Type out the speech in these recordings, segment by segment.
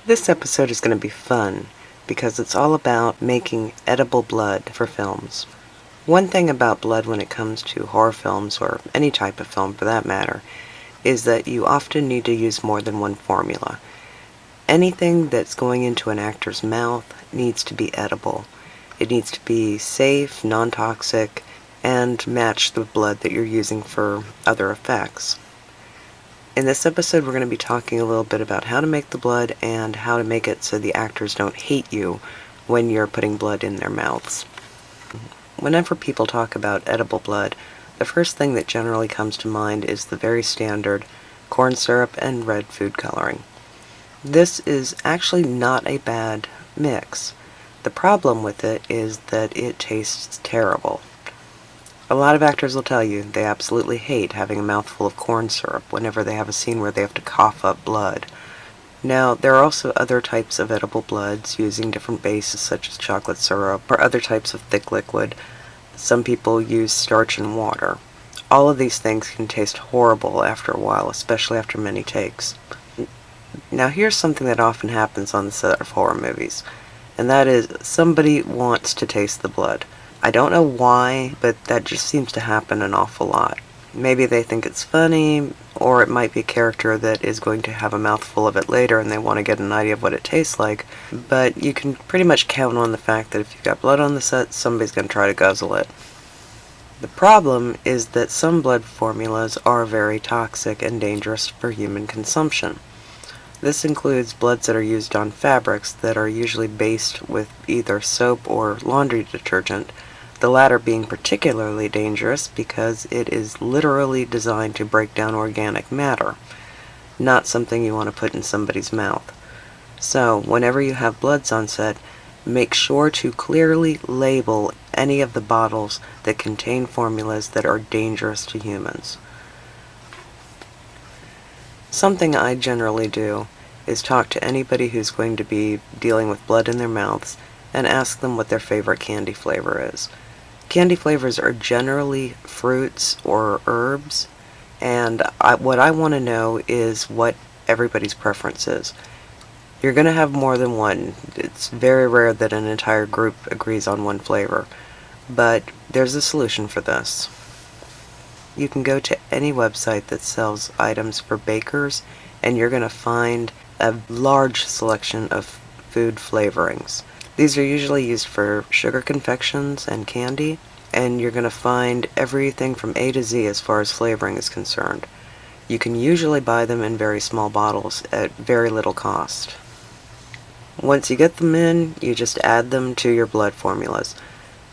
This episode is going to be fun because it's all about making edible blood for films. One thing about blood when it comes to horror films, or any type of film for that matter, is that you often need to use more than one formula. Anything that's going into an actor's mouth needs to be edible. It needs to be safe, non-toxic, and match the blood that you're using for other effects. In this episode, we're going to be talking a little bit about how to make the blood and how to make it so the actors don't hate you when you're putting blood in their mouths. Whenever people talk about edible blood, the first thing that generally comes to mind is the very standard corn syrup and red food coloring. This is actually not a bad mix. The problem with it is that it tastes terrible. A lot of actors will tell you they absolutely hate having a mouthful of corn syrup whenever they have a scene where they have to cough up blood. Now, there are also other types of edible bloods using different bases such as chocolate syrup or other types of thick liquid. Some people use starch and water. All of these things can taste horrible after a while, especially after many takes. Now, here's something that often happens on the set of horror movies, and that is somebody wants to taste the blood. I don't know why, but that just seems to happen an awful lot. Maybe they think it's funny, or it might be a character that is going to have a mouthful of it later and they want to get an idea of what it tastes like, but you can pretty much count on the fact that if you've got blood on the set, somebody's going to try to guzzle it. The problem is that some blood formulas are very toxic and dangerous for human consumption. This includes bloods that are used on fabrics that are usually based with either soap or laundry detergent, the latter being particularly dangerous because it is literally designed to break down organic matter, not something you want to put in somebody's mouth. So, whenever you have bloods on set, make sure to clearly label any of the bottles that contain formulas that are dangerous to humans. Something I generally do is talk to anybody who's going to be dealing with blood in their mouths and ask them what their favorite candy flavor is. Candy flavors are generally fruits or herbs, and what I want to know is what everybody's preference is. You're going to have more than one. It's very rare that an entire group agrees on one flavor, but there's a solution for this. You can go to any website that sells items for bakers, and you're going to find a large selection of food flavorings. These are usually used for sugar confections and candy, and you're going to find everything from A to Z as far as flavoring is concerned. You can usually buy them in very small bottles at very little cost. Once you get them in, you just add them to your blood formulas.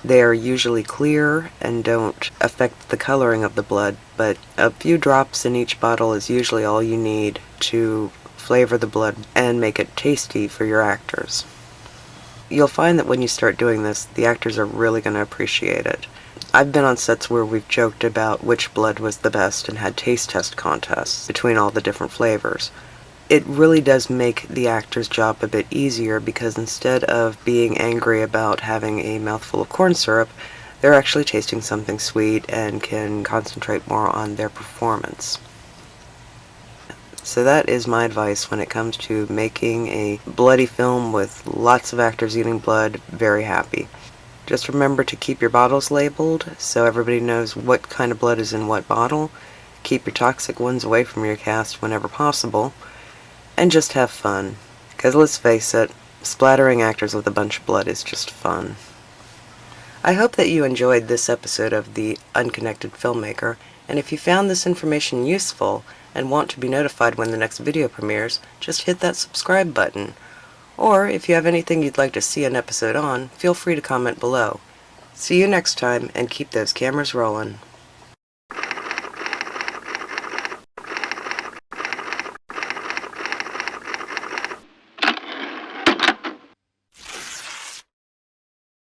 They are usually clear and don't affect the coloring of the blood, but a few drops in each bottle is usually all you need to flavor the blood and make it tasty for your actors. You'll find that when you start doing this, the actors are really going to appreciate it. I've been on sets where we've joked about which blood was the best and had taste test contests between all the different flavors. It really does make the actor's job a bit easier because instead of being angry about having a mouthful of corn syrup, they're actually tasting something sweet and can concentrate more on their performance. So that is my advice when it comes to making a bloody film with lots of actors eating blood very happy. Just remember to keep your bottles labeled so everybody knows what kind of blood is in what bottle. Keep your toxic ones away from your cast whenever possible. And just have fun. Because let's face it, splattering actors with a bunch of blood is just fun. I hope that you enjoyed this episode of the Unconnected Filmmaker, and if you found this information useful and want to be notified when the next video premieres, just hit that subscribe button. Or, if you have anything you'd like to see an episode on, feel free to comment below. See you next time, and keep those cameras rolling.